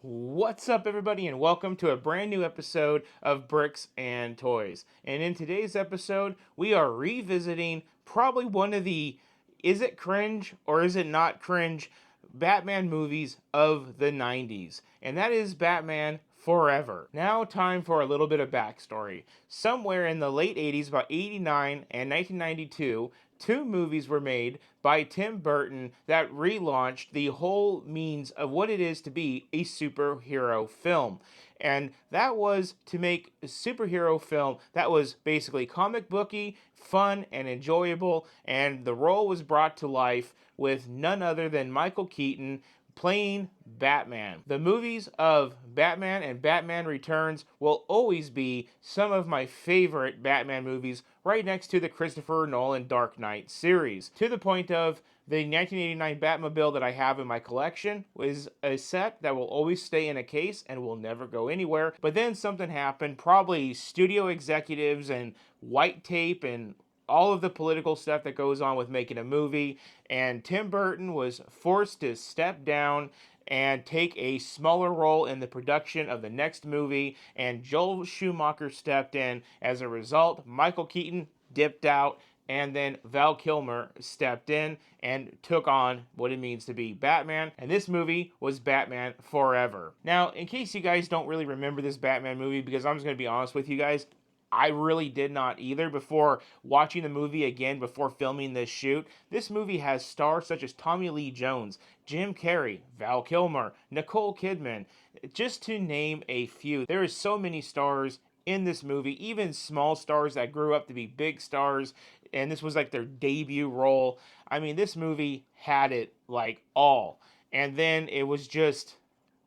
What's up, everybody, and welcome to a brand new episode of Bricks and Toys. And in today's episode, we are revisiting probably one of the is it cringe or is it not cringe Batman movies of the 90s, and that is Batman Forever. Now, time for a little bit of backstory. Somewhere in the late 80s, about 89 and 1992, two movies were made by Tim Burton that relaunched the whole means of what it is to be a superhero film. And that was to make a superhero film that was basically comic booky, fun, and enjoyable. And the role was brought to life with none other than Michael Keaton playing Batman. The movies of Batman and Batman Returns will always be some of my favorite Batman movies, right next to the Christopher Nolan Dark Knight series. To the point of the 1989 Batmobile that I have in my collection is a set that will always stay in a case and will never go anywhere. But then something happened, probably studio executives and white tape and all of the political stuff that goes on with making a movie, and Tim Burton was forced to step down and take a smaller role in the production of the next movie, and Joel Schumacher stepped in. As a result, Michael Keaton dipped out, and then Val Kilmer stepped in and took on what it means to be Batman, and this movie was Batman Forever. Now, in case you guys don't really remember this Batman movie, because I'm just going to be honest with you guys, I really did not either before watching the movie again before filming this shoot. This movie has stars such as Tommy Lee Jones, Jim Carrey, Val Kilmer, Nicole Kidman, just to name a few. There is so many stars in this movie, even small stars that grew up to be big stars, and this was like their debut role. I mean, this movie had it like all. And then it was just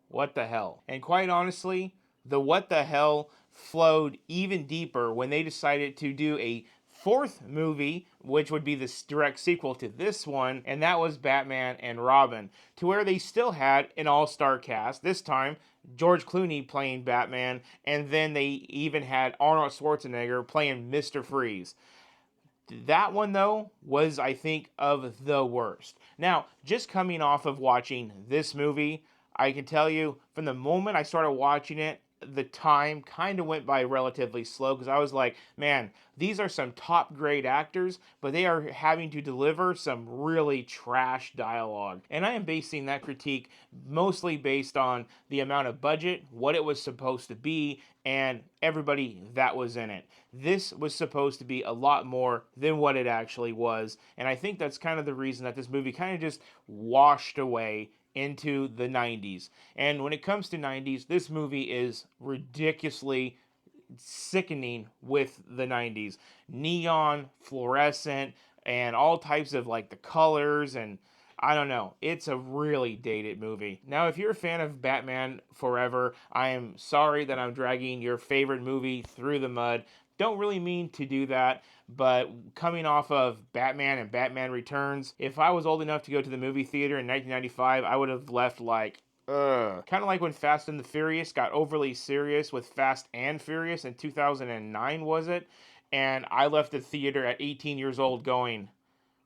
what the hell? And quite honestly, the what the hell flowed even deeper when they decided to do a fourth movie, which would be the direct sequel to this one, and that was Batman and Robin, to where they still had an all-star cast. This time, George Clooney playing Batman, and then they even had Arnold Schwarzenegger playing Mr. Freeze. That one, though, was, I think, of the worst. Now, just coming off of watching this movie, I can tell you from the moment I started watching it, the time kind of went by relatively slow because I was like, man, these are some top grade actors, but they are having to deliver some really trash dialogue. And I am basing that critique mostly based on the amount of budget, what it was supposed to be, and everybody that was in it. This was supposed to be a lot more than what it actually was, and I think that's kind of the reason that this movie kind of just washed away into the 90s. And when it comes to 90s, this movie is ridiculously sickening with the 90s. Neon, fluorescent, and all types of like the colors, and I don't know. It's a really dated movie. Now, if you're a fan of Batman Forever, I am sorry that I'm dragging your favorite movie through the mud. Don't really mean to do that, but coming off of Batman and Batman Returns, if I was old enough to go to the movie theater in 1995, I would have left like, ugh. Kind of like when Fast and the Furious got overly serious with Fast and Furious in 2009, was it? And I left the theater at 18 years old going,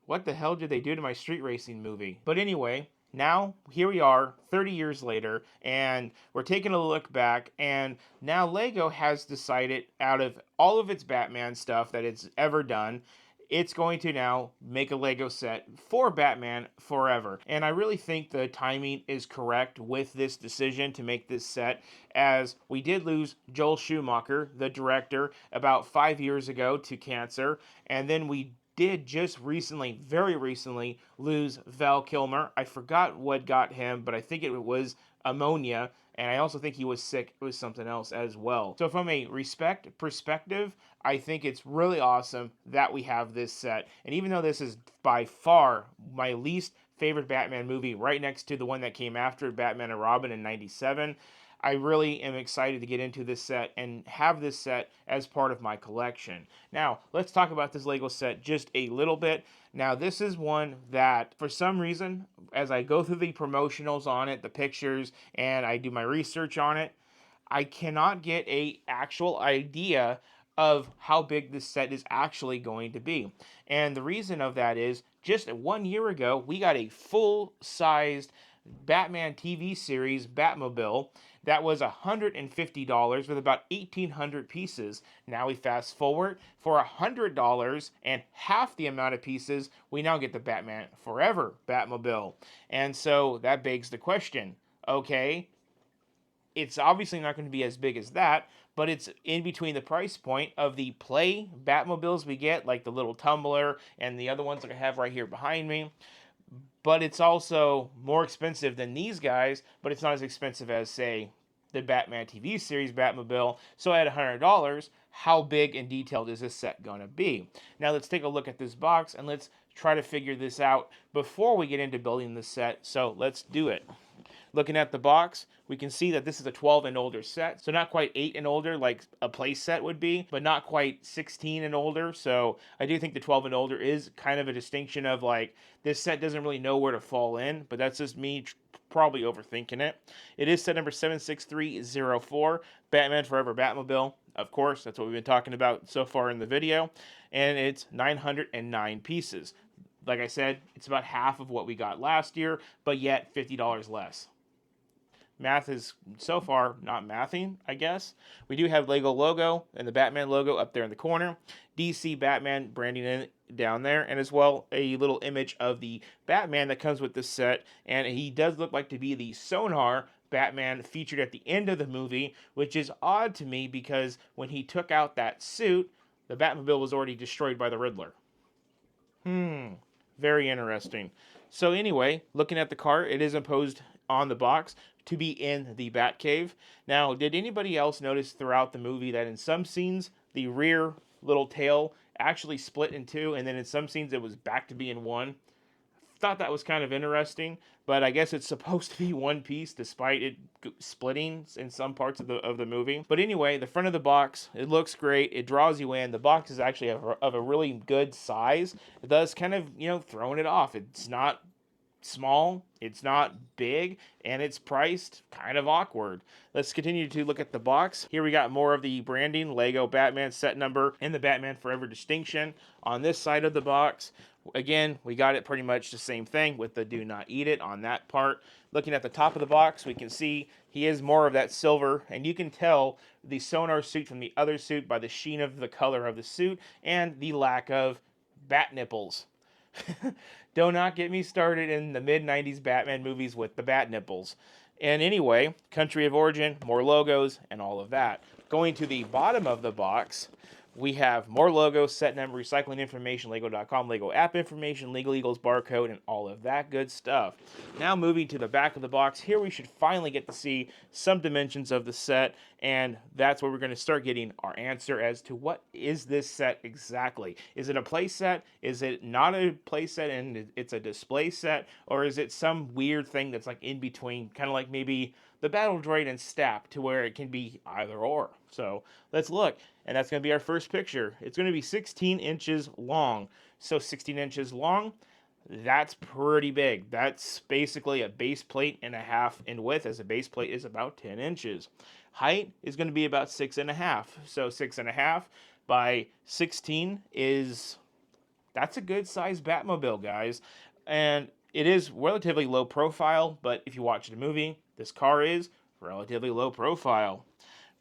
what the hell did they do to my street racing movie? But anyway, now here we are 30 years later, and we're taking a look back, and now Lego has decided, out of all of its Batman stuff that it's ever done, it's going to now make a Lego set for Batman Forever. And I really think the timing is correct with this decision to make this set, as we did lose Joel Schumacher, the director, about 5 years ago to cancer, and then we did just recently, very recently, lose Val Kilmer. I forgot what got him, but I think it was ammonia, and I also think he was sick with something else as well. So from a respect perspective, I think it's really awesome that we have this set. And even though this is by far my least favorite Batman movie, right next to the one that came after, Batman and Robin in 97, I really am excited to get into this set and have this set as part of my collection. Now, let's talk about this Lego set just a little bit. Now, this is one that, for some reason, as I go through the promotionals on it, the pictures, and I do my research on it, I cannot get a actual idea of how big this set is actually going to be. And the reason of that is, just 1 year ago, we got a full-sized Batman TV series Batmobile that was $150 with about 1,800 pieces. Now we fast forward for $100 and half the amount of pieces, we now get the Batman Forever Batmobile. And so that begs the question, okay, it's obviously not going to be as big as that, but it's in between the price point of the Play Batmobiles we get, like the little tumbler and the other ones that I have right here behind me. But it's also more expensive than these guys, but it's not as expensive as, say, the Batman TV series Batmobile. So at $100, how big and detailed is this set going to be? Now let's take a look at this box and let's try to figure this out before we get into building this set. So let's do it. Looking at the box, we can see that this is a 12 and older set. So not quite 8 and older like a play set would be, but not quite 16 and older. So I do think the 12 and older is kind of a distinction of like, this set doesn't really know where to fall in, but that's just me probably overthinking it. It is set number 76304, Batman Forever Batmobile. Of course, that's what we've been talking about so far in the video. And it's 909 pieces. Like I said, it's about half of what we got last year, but yet $50 less. Math is so far not mathing, I guess. We do have Lego logo and the Batman logo up there in the corner. DC Batman branding in down there, and as well a little image of the Batman that comes with this set. And he does look like to be the Sonar Batman featured at the end of the movie, which is odd to me because when he took out that suit, the Batmobile was already destroyed by the Riddler. Very interesting. So anyway, looking at the car, it is imposed on the box to be in the Batcave. Now, did anybody else notice throughout the movie that in some scenes, the rear little tail actually split in two, and then in some scenes it was back to being one? Thought that was kind of interesting, but I guess it's supposed to be one piece despite it splitting in some parts of the movie. But anyway, the front of the box, it looks great. It draws you in. The box is actually of a really good size. It does kind of, throwing it off. It's not small, it's not big, and it's priced kind of awkward. Let's continue to look at the box. Here we got more of the branding, Lego Batman set number, and the Batman Forever distinction. On this side of the box, again, we got it pretty much the same thing with the do not eat it on that part. Looking at the top of the box, we can see he is more of that silver, and you can tell the Sonar suit from the other suit by the sheen of the color of the suit and the lack of bat nipples. Do not get me started in the mid-90s Batman movies with the bat nipples. And anyway, country of origin, more logos, and all of that. Going to the bottom of the box, we have more logos, set number, recycling information, Lego.com, Lego app information, Legal Eagles barcode, and all of that good stuff. Now moving to the back of the box, here we should finally get to see some dimensions of the set, and that's where we're going to start getting our answer as to what is this set exactly. Is it a play set? Is it not a play set and it's a display set? Or is it some weird thing that's like in between, kind of like maybe the Battle Droid and Stap, to where it can be either or. So let's look, and that's going to be our first picture. It's going to be 16 inches long. So 16 inches long, that's pretty big. That's basically a base plate and a half in width, as a base plate is about 10 inches. Height is going to be about 6.5. So 6.5 by 16 that's a good size Batmobile, guys. And it is relatively low profile, but if you watch the movie, this car is relatively low profile.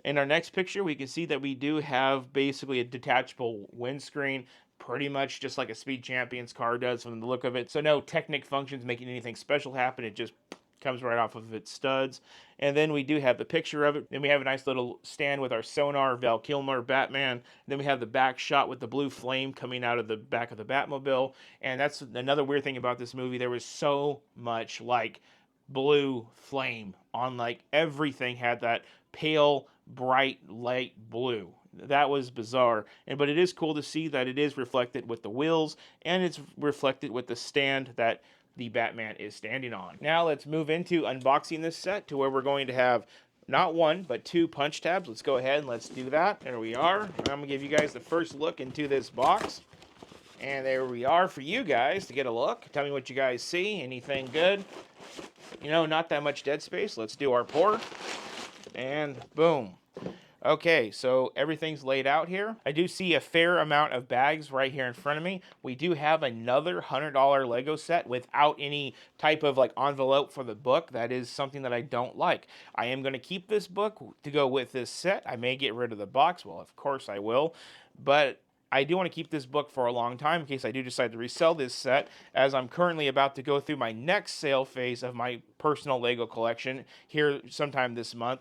In our next picture, we can see that we do have basically a detachable windscreen, pretty much just like a Speed Champions car does from the look of it. So no Technic functions making anything special happen. It just comes right off of its studs. And then we do have the picture of it. Then we have a nice little stand with our Sonar, Val Kilmer, Batman. Then we have the back shot with the blue flame coming out of the back of the Batmobile. And that's another weird thing about this movie. There was so much like blue flame on, like, everything had that pale, bright, light blue. That was bizarre. But it is cool to see that it is reflected with the wheels, and it's reflected with the stand that the Batman is standing on. Now let's move into unboxing this set, to where we're going to have not one, but two punch tabs. Let's go ahead and let's do that. There we are. I'm going to give you guys the first look into this box. And there we are for you guys to get a look. Tell me what you guys see. Anything good? Not that much dead space. Let's do our pour. And boom. Okay, so everything's laid out here. I do see a fair amount of bags right here in front of me. We do have another $100 Lego set without any type of like envelope for the book. That is something that I don't like. I am going to keep this book to go with this set. I may get rid of the box. Well, of course I will. But I do want to keep this book for a long time in case I do decide to resell this set, as I'm currently about to go through my next sale phase of my personal Lego collection here sometime this month.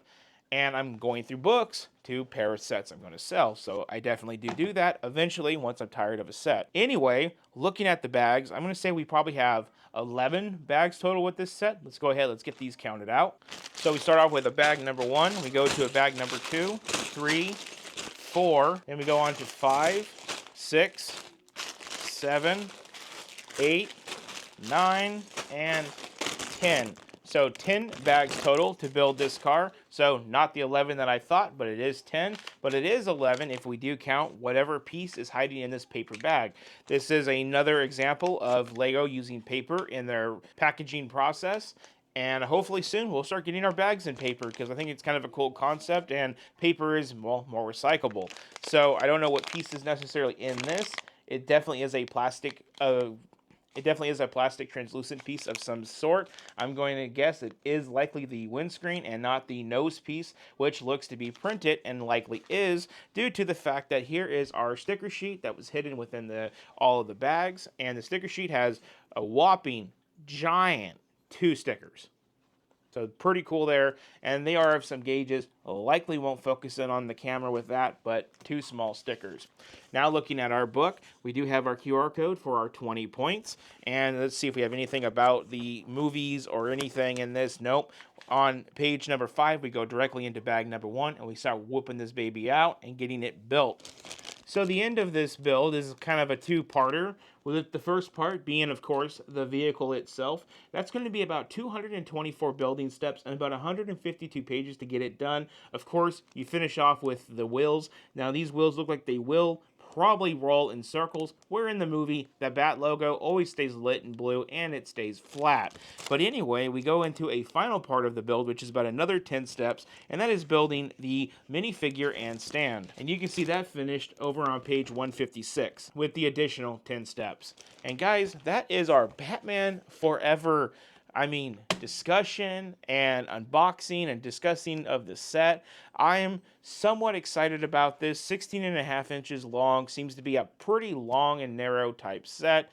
And I'm going through books to pair of sets I'm going to sell. So I definitely do that eventually once I'm tired of a set. Anyway, looking at the bags, I'm going to say we probably have 11 bags total with this set. Let's go ahead, let's get these counted out. So we start off with a bag number 1, we go to a bag number 2, 3, 4, and we go on to 5, 6, 7, 8, 9, and 10. So 10 bags total to build this car. So not the 11 that I thought, but it is 10. But it is 11 if we do count whatever piece is hiding in this paper bag. This is another example of Lego using paper in their packaging process. And hopefully soon we'll start getting our bags in paper, because I think it's kind of a cool concept, and paper is, well, more recyclable. So I don't know what piece is necessarily in this. It definitely is a plastic translucent piece of some sort. I'm going to guess it is likely the windscreen and not the nose piece, which looks to be printed, and likely is, due to the fact that here is our sticker sheet that was hidden within all of the bags, and the sticker sheet has a whopping giant 2 stickers. So pretty cool there, and they are of some gauges. Likely won't focus in on the camera with that, but 2 small stickers. Now looking at our book, we do have our QR code for our 20 points, and let's see if we have anything about the movies or anything in this. Nope. On page number 5, we go directly into bag number 1, and we start whooping this baby out and getting it built. So the end of this build is kind of a 2-parter, with the first part being, of course, the vehicle itself. That's going to be about 224 building steps and about 152 pages to get it done. Of course, you finish off with the wheels. Now, these wheels look like they will probably roll in circles, where in the movie, the Bat logo always stays lit in blue and it stays flat. But anyway, we go into a final part of the build, which is about another 10 steps, and that is building the minifigure and stand. And you can see that finished over on page 156 with the additional 10 steps. And guys, that is our Batman Forever discussion and unboxing and discussing of the set. I am somewhat excited about this. 16.5 inches long, seems to be a pretty long and narrow type set.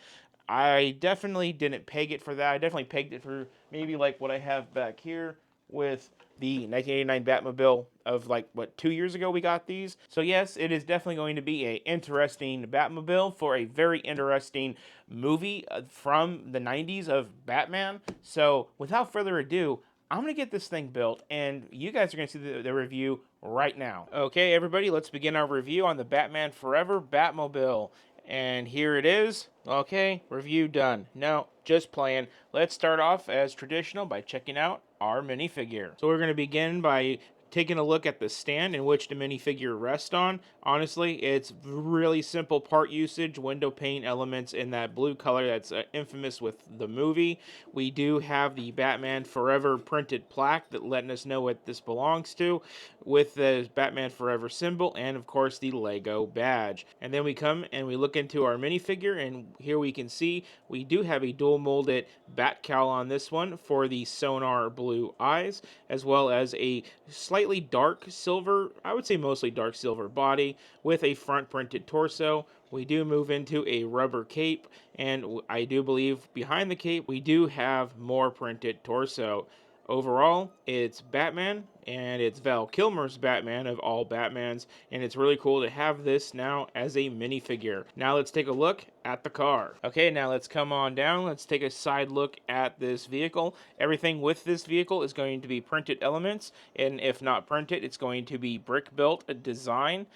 I definitely didn't peg it for that. I definitely pegged it for maybe like what I have back here with the 1989 Batmobile of 2 years ago we got these. So yes, it is definitely going to be an interesting Batmobile for a very interesting movie from the 90s of Batman. So without further ado, I'm going to get this thing built, and you guys are going to see the review right now. Okay, everybody, let's begin our review on the Batman Forever Batmobile. And here it is. Okay, review done. No, just playing. Let's start off as traditional by checking out our minifigure. So we're going to begin by taking a look at the stand in which the minifigure rests on. Honestly, it's really simple part usage, window pane elements in that blue color that's infamous with the movie. We do have the Batman Forever printed plaque that letting us know what this belongs to, with the Batman Forever symbol, and of course the Lego badge. And then we come and we look into our minifigure, and here we can see we do have a dual molded bat cowl on this one for the sonar blue eyes, as well as a slightly dark silver, I would say mostly dark silver body with a front printed torso. We do move into a rubber cape, and I do believe behind the cape we do have more printed torso. Overall, it's Batman, and it's Val Kilmer's Batman of all Batmans, and it's really cool to have this now as a minifigure. Now let's take a look at the car. Okay, now let's come on down. Let's take a side look at this vehicle. Everything with this vehicle is going to be printed elements, and if not printed, it's going to be brick built design,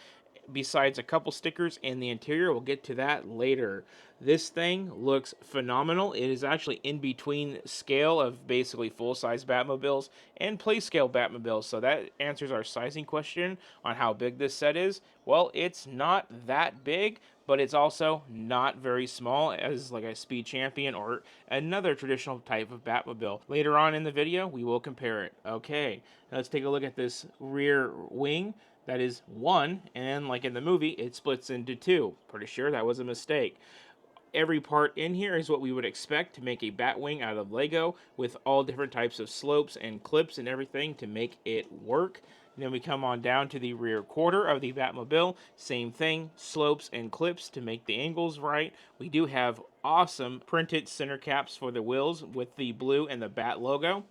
besides a couple stickers in the interior. We'll get to that later. This thing looks phenomenal. It is actually in between scale of basically full-size Batmobiles and play-scale Batmobiles, so that answers our sizing question on how big this set is. Well, it's not that big, but it's also not very small as like a Speed Champion or another traditional type of Batmobile. Later on in the video, we will compare it. Okay, now let's take a look at this rear wing. That is one, and like in the movie, it splits into two. Pretty sure that was a mistake. Every part in here is what we would expect to make a Batwing out of Lego, with all different types of slopes and clips and everything to make it work. And then we come on down to the rear quarter of the Batmobile. Same thing, slopes and clips to make the angles right. We do have awesome printed center caps for the wheels with the blue and the Bat logo.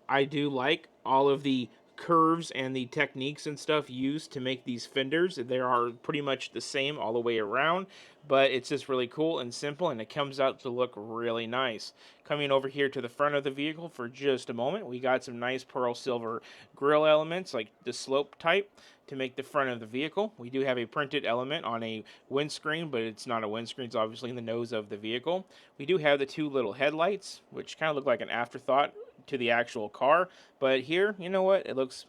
I do like all of the curves and the techniques and stuff used to make these fenders. They are pretty much the same all the way around, but it's just really cool and simple, and it comes out to look really nice. Coming over here to the front of the vehicle for just a moment, we got some nice pearl silver grille elements like the slope type to make the front of the vehicle. We do have a printed element on a windscreen, but it's not a windscreen, it's obviously in the nose of the vehicle. We do have the two little headlights, which kind of look like an afterthought to the actual car, but here, you know what, it looks,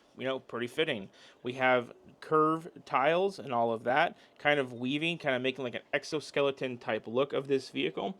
pretty fitting. We have curved tiles and all of that, kind of weaving, kind of making like an exoskeleton type look of this vehicle.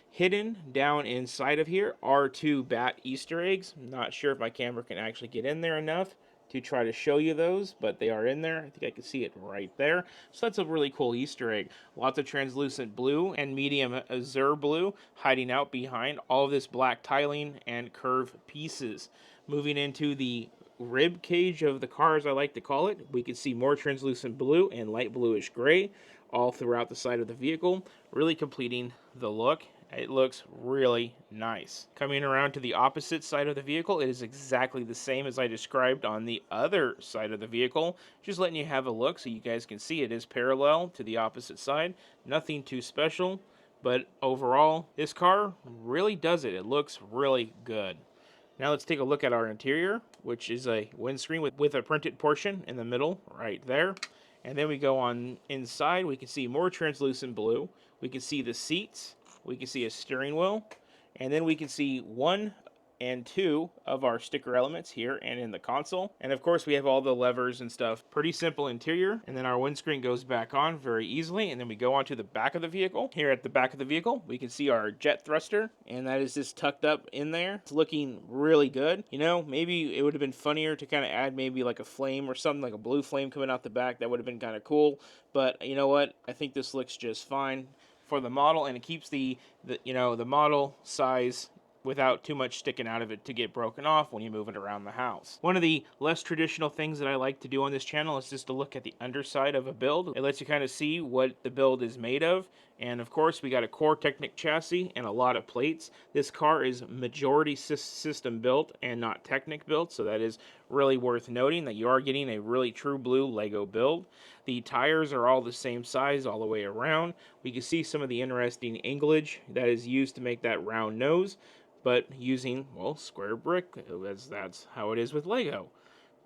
Hidden down inside of here are two Bat Easter eggs. I'm not sure if my camera can actually get in there enough to try to show you those, but they are in there. I think I can see it right there. So that's a really cool Easter egg. Lots of translucent blue and medium azure blue hiding out behind all of this black tiling and curved pieces. Moving into the rib cage of the car, as I like to call it, we can see more translucent blue and light bluish gray all throughout the side of the vehicle, really completing the look. It looks really nice. Coming around to the opposite side of the vehicle, it is exactly the same as I described on the other side of the vehicle. Just letting you have a look so you guys can see it is parallel to the opposite side. Nothing too special, but overall, this car really does it. It looks really good. Now let's take a look at our interior, which is a windscreen with a printed portion in the middle right there. And then we go on inside, we can see more translucent blue. We can see the seats. We can see a steering wheel, and then we can see 1 and 2 of our sticker elements here and in the console. And of course we have all the levers and stuff. Pretty simple interior, and then our windscreen goes back on very easily, and then we go on to the back of the vehicle. Here at the back of the vehicle, we can see our jet thruster, and that is just tucked up in there. It's looking really good. Maybe it would have been funnier to kind of add maybe like a flame or something, like a blue flame coming out the back. That would have been kind of cool, but you know what? I think this looks just fine for the model, and it keeps the model size without too much sticking out of it to get broken off when you move it around the house. One of the less traditional things that I like to do on this channel is just to look at the underside of a build. It lets you kind of see what the build is made of. And of course, we got a core Technic chassis and a lot of plates. This car is majority system built and not Technic built, so that is really worth noting that you are getting a really true blue Lego build. The tires are all the same size all the way around. We can see some of the interesting anglage that is used to make that round nose, but using, well, square brick, as that's how it is with Lego.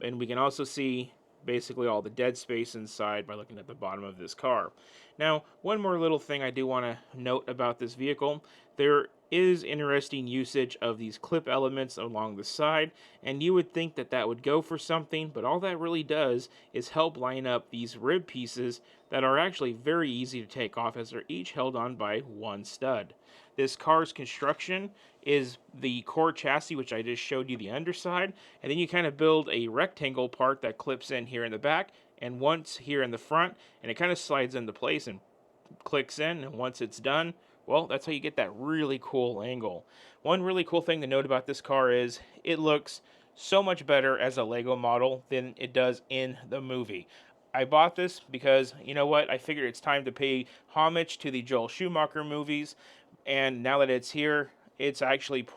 And we can also see basically all the dead space inside by looking at the bottom of this car. Now, one more little thing I do want to note about this vehicle. There is interesting usage of these clip elements along the side, and you would think that that would go for something, but all that really does is help line up these rib pieces that are actually very easy to take off, as they're each held on by one stud. This car's construction is the core chassis, which I just showed you the underside, and then you kind of build a rectangle part that clips in here in the back and once here in the front, and it kind of slides into place and clicks in, and once it's done, well, that's how you get that really cool angle. One really cool thing to note about this car is it looks so much better as a Lego model than it does in the movie. I bought this because, you know what, I figured it's time to pay homage to the Joel Schumacher movies, and now that it's here, it's actually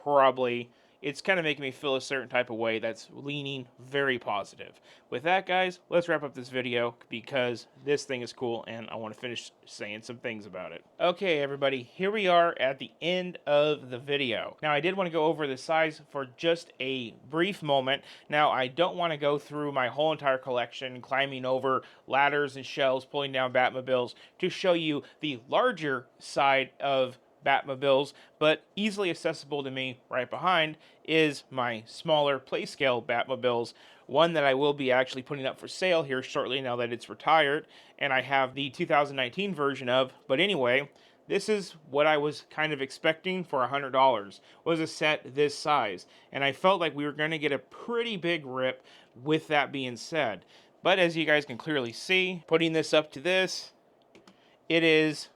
it's kind of making me feel a certain type of way that's leaning very positive. With that, guys, let's wrap up this video because this thing is cool and I want to finish saying some things about it. Okay, everybody, here we are at the end of the video. Now, I did want to go over the size for just a brief moment. Now, I don't want to go through my whole entire collection, climbing over ladders and shelves, pulling down Batmobiles to show you the larger side of Batmobiles, but easily accessible to me right behind is my smaller play scale Batmobiles, one that I will be actually putting up for sale here shortly now that it's retired, and I have the 2019 version of. But anyway, this is what I was kind of expecting for $100, was a set this size, and I felt like we were going to get a pretty big rip with that being said. But as you guys can clearly see, putting this up to this, it is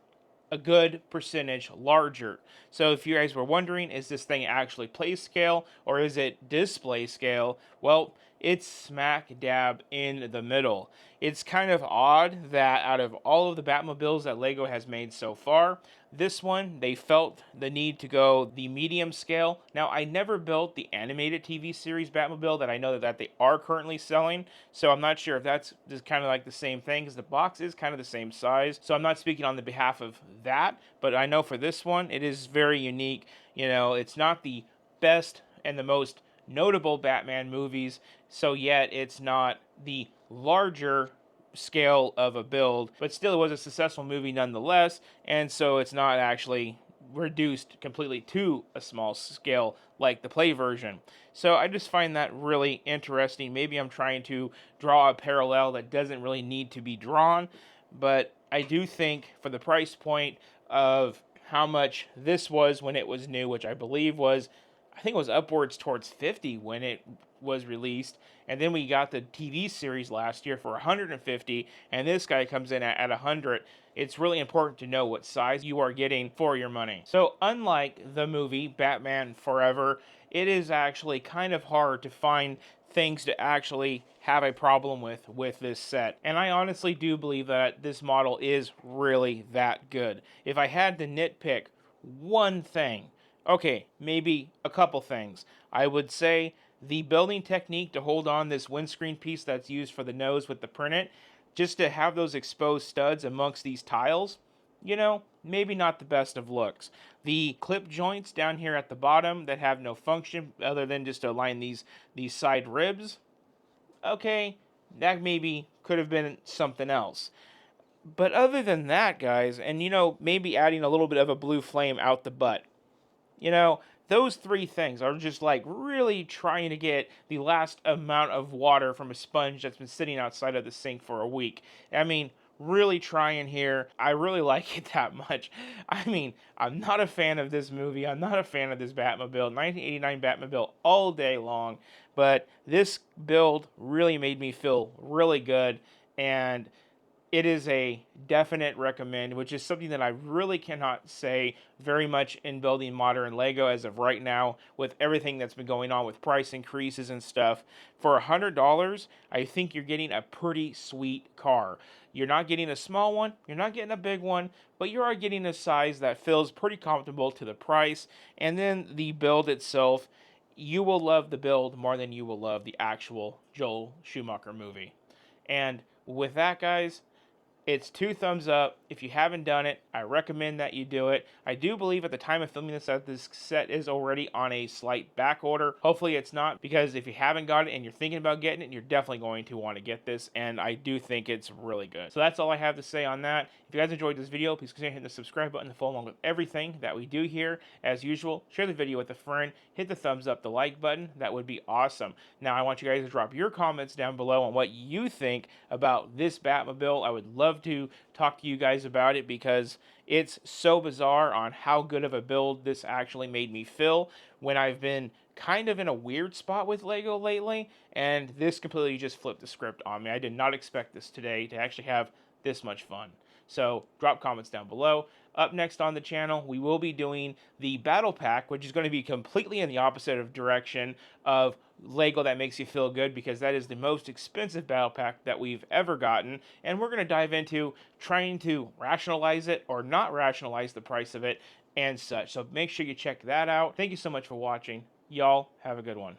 a good percentage larger. So if you guys were wondering, is this thing actually play scale or is it display scale? Well, it's smack dab in the middle. It's kind of odd that out of all of the Batmobiles that Lego has made so far, this one, they felt the need to go the medium scale. Now, I never built the animated TV series Batmobile that I know that they are currently selling, so I'm not sure if that's just kind of like the same thing, because the box is kind of the same size, so I'm not speaking on the behalf of that, but I know for this one, it is very unique. You know, it's not the best and the most notable Batman movies, so yet it's not the larger scale of a build, but still it was a successful movie nonetheless, and so it's not actually reduced completely to a small scale like the play version. So I just find that really interesting. Maybe I'm trying to draw a parallel that doesn't really need to be drawn, but I do think for the price point of how much this was when it was new, which I believe was, I think it was upwards towards 50 when it was released, and then we got the TV series last year for 150, and this guy comes in at 100. It's really important to know what size you are getting for your money. So unlike the movie Batman Forever, it is actually kind of hard to find things to actually have a problem with this set. And I honestly do believe that this model is really that good. If I had to nitpick one thing, okay, maybe a couple things, I would say the building technique to hold on this windscreen piece that's used for the nose with the printed, just to have those exposed studs amongst these tiles, you know, maybe not the best of looks. The clip joints down here at the bottom that have no function other than just to align these side ribs, okay, that maybe could have been something else. But other than that, guys, and you know, maybe adding a little bit of a blue flame out the butt, you know, those three things are just like really trying to get the last amount of water from a sponge that's been sitting outside of the sink for a week. I mean, really trying here. I really like it that much. I mean, I'm not a fan of this movie. I'm not a fan of this Batmobile. 1989 Batmobile all day long. But this build really made me feel really good. And it is a definite recommend, which is something that I really cannot say very much in building modern Lego as of right now, with everything that's been going on with price increases and stuff. For $100, I think you're getting a pretty sweet car. You're not getting a small one, you're not getting a big one, but you are getting a size that feels pretty comfortable to the price. And then the build itself, you will love the build more than you will love the actual Joel Schumacher movie. And with that, guys, it's 2 thumbs up. If you haven't done it, I recommend that you do it. I do believe at the time of filming this that this set is already on a slight back order. Hopefully it's not, because if you haven't got it and you're thinking about getting it, you're definitely going to want to get this, and I do think it's really good. So that's all I have to say on that. If you guys enjoyed this video, please consider hitting the subscribe button to follow along with everything that we do here. As usual, share the video with a friend, hit the thumbs up, the like button. That would be awesome. Now I want you guys to drop your comments down below on what you think about this Batmobile. I would love to talk to you guys about it, because it's so bizarre on how good of a build this actually made me feel when I've been kind of in a weird spot with Lego lately, and this completely just flipped the script on me. I did not expect this today to actually have this much fun. So drop comments down below. Up next on the channel, we will be doing the Battle Pack, which is going to be completely in the opposite of direction of Lego That Makes You Feel Good, because that is the most expensive Battle Pack that we've ever gotten. And we're going to dive into trying to rationalize it or not rationalize the price of it and such. So make sure you check that out. Thank you so much for watching. Y'all have a good one.